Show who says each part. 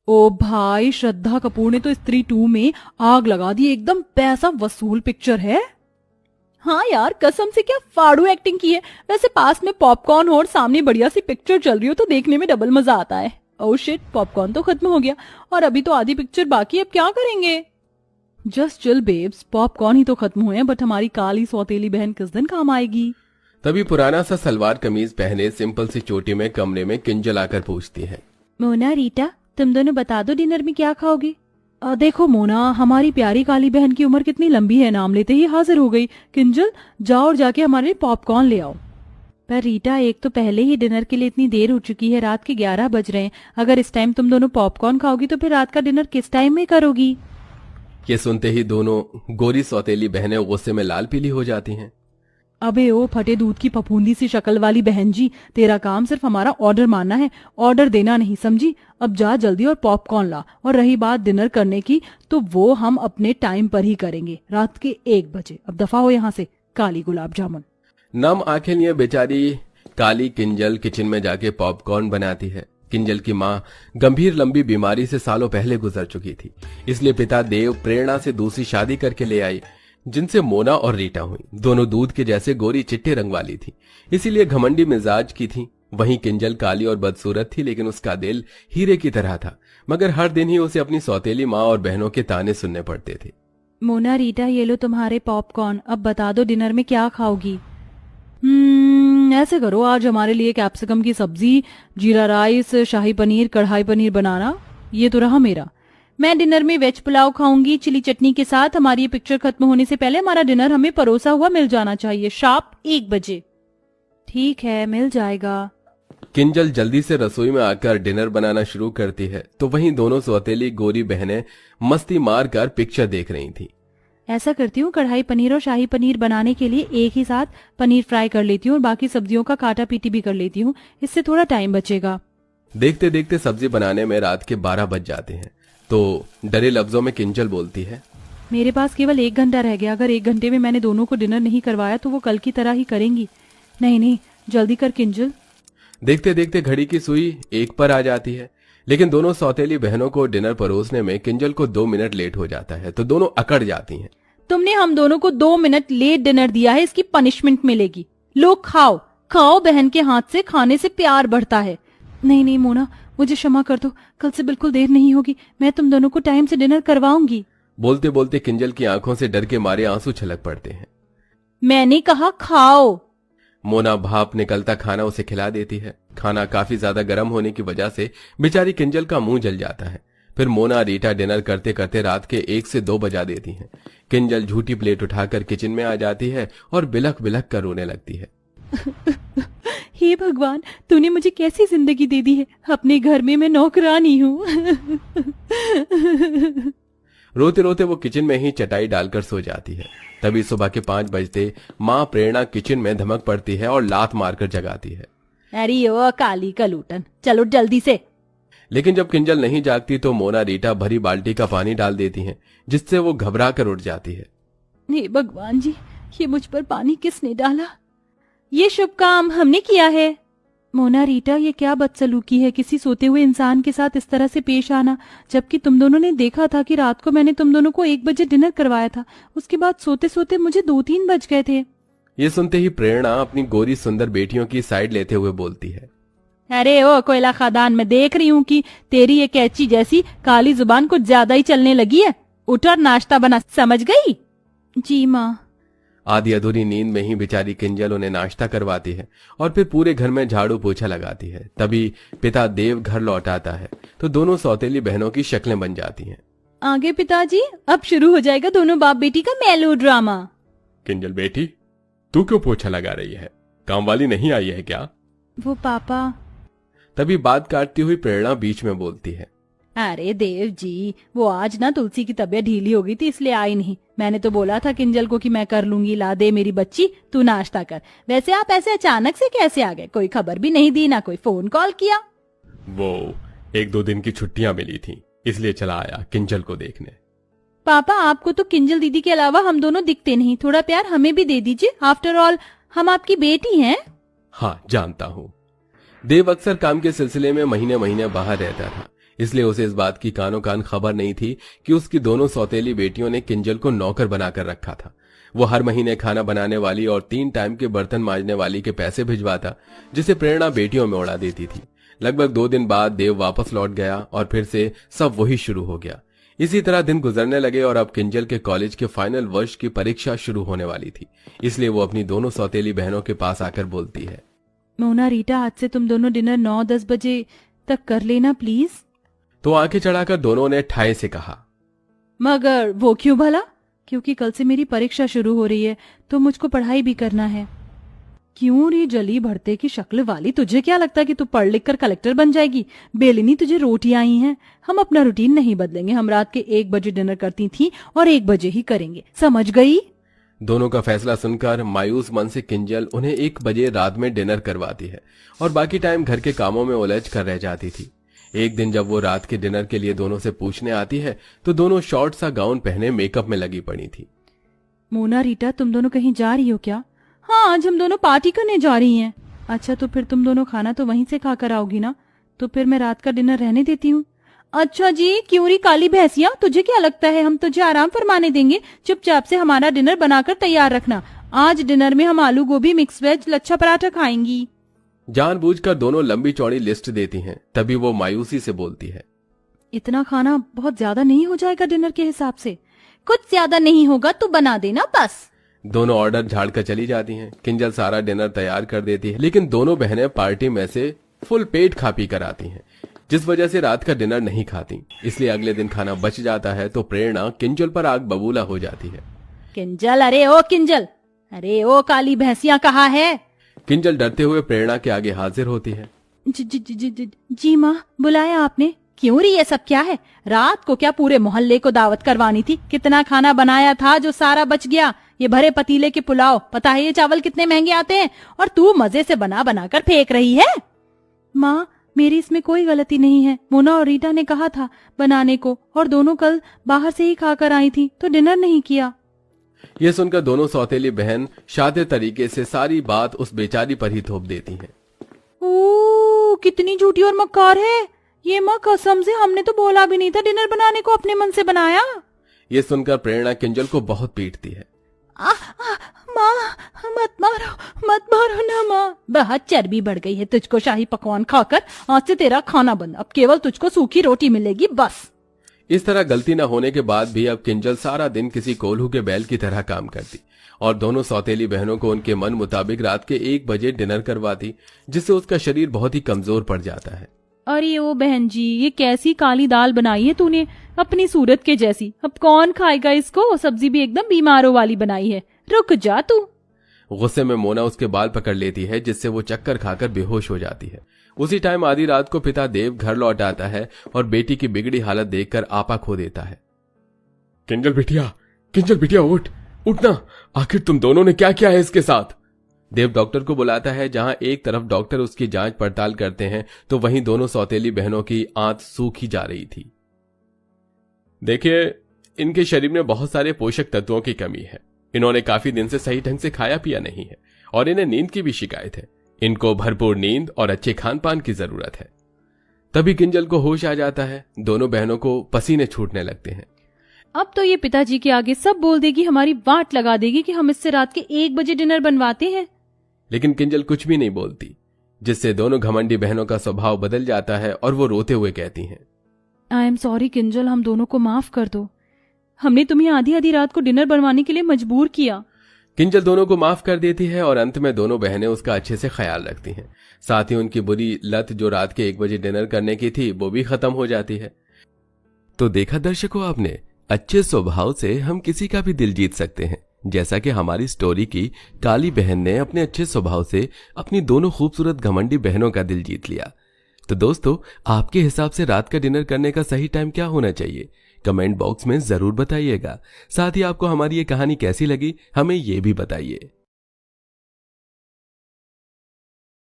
Speaker 1: ओ भाई, श्रद्धा कपूर ने तो स्त्री 2 में आग लगा दी, एकदम पैसा वसूल पिक्चर है। हाँ यार, कसम से क्या फाड़ू एक्टिंग की है। वैसे पास में पॉपकॉर्न हो और सामने बढ़िया सी पिक्चर चल रही हो तो देखने में डबल मजा आता है। ओह शिट, पॉपकॉर्न तो खत्म हो गया और अभी तो आधी पिक्चर बाकी है, अब क्या करेंगे। जस्ट चिल बेब्स, पॉपकॉर्न ही तो खत्म हुए हैं, बट हमारी काली सौतेली बहन किस दिन काम आएगी।
Speaker 2: तभी पुराना सा सलवार कमीज पहने सिंपल सी चोटी में कमरे में किंजल आकर पूछती है,
Speaker 1: मोना रीटा, तुम दोनों बता दो डिनर में क्या खाओगे। देखो मोना, हमारी प्यारी काली बहन की उम्र कितनी लंबी है, नाम लेते ही हाजिर हो गई। किंजल, जाओ और जाके हमारे लिए पॉपकॉर्न ले आओ। पर रीटा, एक तो पहले ही डिनर के लिए इतनी देर हो चुकी है, रात के 11 बज रहे हैं। अगर इस टाइम तुम दोनों पॉपकॉर्न खाओगी तो फिर रात का डिनर किस टाइम में करोगी।
Speaker 2: ये सुनते ही दोनों गोरी सौतेली बहनें गुस्से में लाल पीली हो जाती हैं।
Speaker 1: अबे ओ फटे दूध की फफूंदी सी शक्ल वाली बहन जी, तेरा काम सिर्फ हमारा ऑर्डर मानना है, ऑर्डर देना नहीं, समझी। अब जा जल्दी और पॉपकॉर्न ला। और रही बात डिनर करने की, तो वो हम अपने टाइम पर ही करेंगे, रात के 1 बजे। अब दफा हो यहाँ से, काली गुलाब जामुन।
Speaker 2: नम आंखें लिए बेचारी काली किंजल किचन में जाके पॉपकॉर्न बनाती है। किंजल की माँ गंभीर लंबी बीमारी से सालों पहले गुजर चुकी थी, इसलिए पिता देव प्रेरणा से दूसरी शादी करके ले आई, जिनसे मोना और रीटा हुई। दोनों दूध के जैसे गोरी चिट्टे रंग वाली थी, इसीलिए घमंडी मिजाज की थी। वहीं किंजल काली और बदसूरत थी, लेकिन उसका दिल हीरे की तरह था। मगर हर दिन ही उसे अपनी सौतेली माँ और बहनों के ताने सुनने पड़ते थे।
Speaker 1: मोना रीटा, ये लो तुम्हारे पॉपकॉर्न, अब बता दो डिनर में क्या खाओगी। ऐसे करो, आज हमारे लिए कैप्सिकम की सब्जी, जीरा राइस, शाही पनीर, कढ़ाई पनीर बनाना। ये तो रहा मेरा। मैं डिनर में वेज पुलाव खाऊंगी चिली चटनी के साथ। हमारी ये पिक्चर खत्म होने से पहले हमारा डिनर हमें परोसा हुआ मिल जाना चाहिए, शार्प 1 बजे। ठीक है, मिल जाएगा।
Speaker 2: किंजल जल्दी से रसोई में आकर डिनर बनाना शुरू करती है, तो वहीं दोनों सौतेली गोरी बहनें मस्ती मारकर पिक्चर देख रही थीं।
Speaker 1: ऐसा करती हूँ, कढ़ाई पनीर और शाही पनीर बनाने के लिए एक ही साथ पनीर फ्राई कर लेती हूँ और बाकी सब्जियों का काटा पीटी भी कर लेती हूँ, इससे थोड़ा टाइम बचेगा।
Speaker 2: देखते देखते सब्जी बनाने में रात के 12 बज जाते हैं, तो डरे लफ्जों में किंजल बोलती है,
Speaker 1: मेरे पास केवल 1 घंटा रह गया। अगर 1 घंटे में मैंने दोनों को डिनर नहीं करवाया तो वो कल की तरह ही करेंगी। नहीं, जल्दी कर किंजल।
Speaker 2: देखते देखते घड़ी की सुई 1 पर आ जाती है, लेकिन दोनों सौतेली बहनों को डिनर परोसने में किंजल को 2 मिनट लेट हो जाता है, तो दोनों अकड़ जाती हैं।
Speaker 1: तुमने हम दोनों को 2 मिनट लेट डिनर दिया है, इसकी पनिशमेंट मिलेगी। लो खाओ खाओ, बहन के हाथ से खाने से प्यार बढ़ता है। नहीं मोना, मुझे क्षमा कर दो, कल से बिल्कुल देर नहीं होगी, मैं तुम दोनों को टाइम से डिनर करवाऊंगी।
Speaker 2: बोलते बोलते किंजल की आंखों से डर के मारे आंसू छलक पड़ते हैं।
Speaker 1: मैंने कहा खाओ।
Speaker 2: मोना भाप निकलता खाना उसे खिला देती है। खाना काफी ज्यादा गर्म होने की वजह से बेचारी किंजल का मुंह जल जाता है। फिर मोना रीटा डिनर करते करते रात के 1 से 2 बजा देती हैं। किंजल झूठी प्लेट उठाकर किचन में आ जाती है और बिलख बिलख कर रोने लगती है।
Speaker 1: हे भगवान, तूने मुझे कैसी जिंदगी दे दी है, अपने घर में मैं नौकरानी हूँ।
Speaker 2: रोते रोते वो किचन में ही चटाई डालकर सो जाती है। तभी सुबह के 5 बजते माँ प्रेरणा किचन में धमक पड़ती है और लात मारकर जगाती है।
Speaker 1: अरे ओ काली कलूटन, चलो जल्दी से।
Speaker 2: लेकिन जब किंजल नहीं जागती तो मोना रीटा भरी बाल्टी का पानी डाल देती हैं, जिससे वो घबरा कर उठ जाती है।
Speaker 1: हे भगवान जी, ये मुझ पर पानी किसने डाला? ये शुभ काम हमने किया है। मोना रीटा, ये क्या बदसलूकी है, किसी सोते हुए इंसान के साथ इस तरह से पेश आना, जबकि तुम दोनों ने देखा था कि रात को मैंने तुम दोनों को 1 बजे डिनर करवाया था। उसके बाद सोते सोते मुझे 2-3 बज गए थे।
Speaker 2: ये सुनते ही प्रेरणा अपनी गोरी सुंदर बेटियों की साइड लेते हुए बोलती है,
Speaker 1: अरे ओ कोयला खादान, मैं देख रही हूँ कि तेरी ये कैची जैसी काली जुबान कुछ ज्यादा ही चलने लगी है। उठ और नाश्ता बना, समझ गई? जी माँ।
Speaker 2: आधी अधूरी नींद में ही बेचारी किंजल उन्हें नाश्ता करवाती है और फिर पूरे घर में झाड़ू पोछा लगाती है। तभी पिता देव घर लौट आता है, तो दोनों सौतेली बहनों की शक्लें बन जाती हैं।
Speaker 1: आगे पिताजी, अब शुरू हो जाएगा दोनों बाप बेटी का मेलो ड्रामा।
Speaker 2: किंजल बेटी, तू क्यों पोछा लगा रही है? काम वाली नहीं आई है क्या?
Speaker 1: वो पापा।
Speaker 2: तभी बात काटती हुई प्रेरणा बीच में बोलती है,
Speaker 1: अरे देव जी, वो आज ना तुलसी की तबीयत ढीली हो गई थी, इसलिए आई नहीं। मैंने तो बोला था किंजल को कि मैं कर लूंगी, ला दे मेरी बच्ची, तू नाश्ता कर। वैसे आप ऐसे अचानक से कैसे आ गए? कोई खबर भी नहीं दी, ना कोई फोन कॉल किया।
Speaker 2: वो 1-2 दिन की छुट्टियां मिली थी, इसलिए चला आया किंजल को देखने।
Speaker 1: पापा, आपको तो किंजल दीदी के अलावा हम दोनों दिखते नहीं, थोड़ा प्यार हमें भी दे दीजिए। आफ्टर ऑल हम आपकी बेटी हैं।
Speaker 2: हाँ जानता हूँ। देव अक्सर काम के सिलसिले में महीने महीने बाहर रहता था, इसलिए उसे इस बात की कानों कान खबर नहीं थी कि उसकी दोनों सौतेली बेटियों ने किंजल को नौकर बनाकर रखा था। वो हर महीने खाना बनाने वाली और 3 टाइम के बर्तन मांजने वाली के पैसे भिजवाता, जिसे प्रेरणा बेटियों में उड़ा देती थी। लगभग 2 दिन बाद देव वापस लौट गया और फिर से सब वही शुरू हो गया। इसी तरह दिन गुजरने लगे और अब किंजल के कॉलेज के फाइनल वर्ष की परीक्षा शुरू होने वाली थी। इसलिए वो अपनी दोनों सौतेली बहनों के पास आकर बोलती है,
Speaker 1: मोना रीटा, आज से तुम दोनों डिनर 9-10 बजे तक कर लेना प्लीज।
Speaker 2: तो आंखें चढ़ाकर दोनों ने ठाए से कहा,
Speaker 1: मगर वो क्यों भला? क्योंकि कल से मेरी परीक्षा शुरू हो रही है तो मुझको पढ़ाई भी करना है। क्यों रे जली भरते की शक्ल वाली, तुझे क्या लगता कि तू पढ़ लिख कर कलेक्टर बन जाएगी? बेलिनी तुझे रोटियां आई हैं। हम अपना रूटीन नहीं बदलेंगे। हम रात के 1 बजे डिनर करती थी और 1 बजे ही करेंगे, समझ गई?
Speaker 2: दोनों का फैसला सुनकर मायूस मन से किंजल उन्हें 1 बजे रात में डिनर करवाती है और बाकी टाइम घर के कामों में उलझ कर रह जाती थी। एक दिन जब वो रात के डिनर के लिए दोनों से पूछने आती है तो दोनों शॉर्ट सा गाउन पहने मेकअप में लगी पड़ी थी।
Speaker 1: मोना रीटा, तुम दोनों कहीं जा रही हो क्या? हाँ, आज हम दोनों पार्टी करने जा रही हैं। अच्छा, तो फिर तुम दोनों खाना तो वहीं से खाकर आओगी ना? तो फिर मैं रात का डिनर रहने देती हूँ। अच्छा जी, क्यों री काली भैंसिया, तुझे क्या लगता है हम तुझे आराम फरमाने देंगे? चुपचाप से हमारा डिनर बनाकर तैयार रखना। आज डिनर में हम आलू गोभी, मिक्स वेज, लच्छा पराठा खाएंगी।
Speaker 2: जानबूझकर दोनों लंबी चौड़ी लिस्ट देती हैं। तभी वो मायूसी से बोलती है,
Speaker 1: इतना खाना बहुत ज्यादा नहीं हो जाएगा डिनर के हिसाब से? कुछ ज्यादा नहीं होगा, तू बना देना बस।
Speaker 2: दोनों ऑर्डर झाड़कर चली जाती हैं। किंजल सारा डिनर तैयार कर देती है, लेकिन दोनों बहनें पार्टी में से फुल पेट खा पी कर आती हैं, जिस वजह से रात का डिनर नहीं खाती। इसलिए अगले दिन खाना बच जाता है तो प्रेरणा किंजल पर आग बबूला हो जाती है।
Speaker 1: किंजल, अरे ओ किंजल, अरे ओ काली भैंसिया कहाँ है?
Speaker 2: किंजल डरते हुए प्रेरणा के आगे हाजिर होती है।
Speaker 1: जी माँ, बुलाया आपने? क्यों री, ये सब क्या है? रात को क्या पूरे मोहल्ले को दावत करवानी थी? कितना खाना बनाया था जो सारा बच गया। ये भरे पतीले के पुलाव, पता है ये चावल कितने महंगे आते हैं? और तू मजे से बना बना कर फेंक रही है। माँ, मेरी इसमें कोई गलती नहीं है। मोना और रीटा ने कहा था बनाने को और दोनों कल बाहर से ही खाकर आई थी तो डिनर नहीं किया।
Speaker 2: ये सुनकर दोनों सौतेली बहन शातिर तरीके से सारी बात उस बेचारी पर ही थोप देती हैं।
Speaker 1: ओ, कितनी झूठी और मक्कार है ये। माँ कसम से हमने तो बोला भी नहीं था डिनर बनाने को, अपने मन से बनाया।
Speaker 2: ये सुनकर प्रेरणा किंजल को बहुत पीटती है।
Speaker 1: माँ, मत मारो ना माँ। बहुत चर्बी बढ़ गई है तुझको शाही पकवान खाकर। आज से तेरा खाना बंद, अब केवल तुझको सूखी रोटी मिलेगी बस।
Speaker 2: इस तरह गलती न होने के बाद भी अब किंजल सारा दिन किसी कोल्हू के बैल की तरह काम करती और दोनों सौतेली बहनों को उनके मन मुताबिक रात के 1 बजे डिनर करवाती, जिससे उसका शरीर बहुत ही कमजोर पड़ जाता है।
Speaker 1: अरे ओ बहन जी, ये कैसी काली दाल बनाई है तूने, अपनी सूरत के जैसी। अब कौन खाएगा इसको? सब्जी भी एकदम बीमारों वाली बनाई है। रुक जा तू।
Speaker 2: गुस्से में मोना उसके बाल पकड़ लेती है, जिससे वो चक्कर खाकर बेहोश हो जाती है। उसी टाइम आधी रात को पिता देव घर लौट आता है और बेटी की बिगड़ी हालत देखकर आपा खो देता है।
Speaker 3: किंजल बिटिया उठना, आखिर तुम दोनों ने क्या किया है इसके साथ?
Speaker 2: देव डॉक्टर को बुलाता है। जहां एक तरफ डॉक्टर उसकी जांच पड़ताल करते हैं तो वहीं दोनों सौतेली बहनों की आंत सूखी जा रही थी।
Speaker 3: देखिए, इनके शरीर में बहुत सारे पोषक तत्वों की कमी है। इन्होंने काफी दिन से सही ढंग से खाया पिया नहीं है और इन्हें नींद की भी शिकायत है। इनको भरपूर नींद और अच्छे खान पान की जरूरत है।
Speaker 2: तभी किंजल को होश आ जाता है। दोनों बहनों को पसीने छूटने लगते हैं।
Speaker 1: अब तो ये पिताजी के आगे सब बोल देगी, हमारी वाट लगा देगी कि हम इससे रात के 1 बजे डिनर बनवाते हैं।
Speaker 2: लेकिन किंजल कुछ भी नहीं बोलती, जिससे दोनों घमंडी बहनों का स्वभाव बदल जाता है और वो रोते हुए कहती हैं,
Speaker 1: आई एम सॉरी किंजल, हम दोनों को माफ कर दो। हमने तुम्हें आधी आधी रात को डिनर बनवाने के लिए मजबूर किया।
Speaker 2: किंजल दोनों को माफ कर देती है और अंत में दोनों बहनें उसका अच्छे से ख्याल रखती हैं। साथ ही उनकी बुरी लत जो रात के 1 बजे डिनर करने की थी वो भी खत्म हो जाती है। तो देखा दर्शकों आपने, अच्छे स्वभाव से हम किसी का भी दिल जीत सकते हैं, जैसा कि हमारी स्टोरी की काली बहन ने अपने अच्छे स्वभाव से अपनी दोनों खूबसूरत घमंडी बहनों का दिल जीत लिया। तो दोस्तों, आपके हिसाब से रात का डिनर करने का सही टाइम क्या होना चाहिए? कमेंट बॉक्स में जरूर बताइएगा। साथ ही आपको हमारी ये कहानी कैसी लगी हमें ये भी बताइए।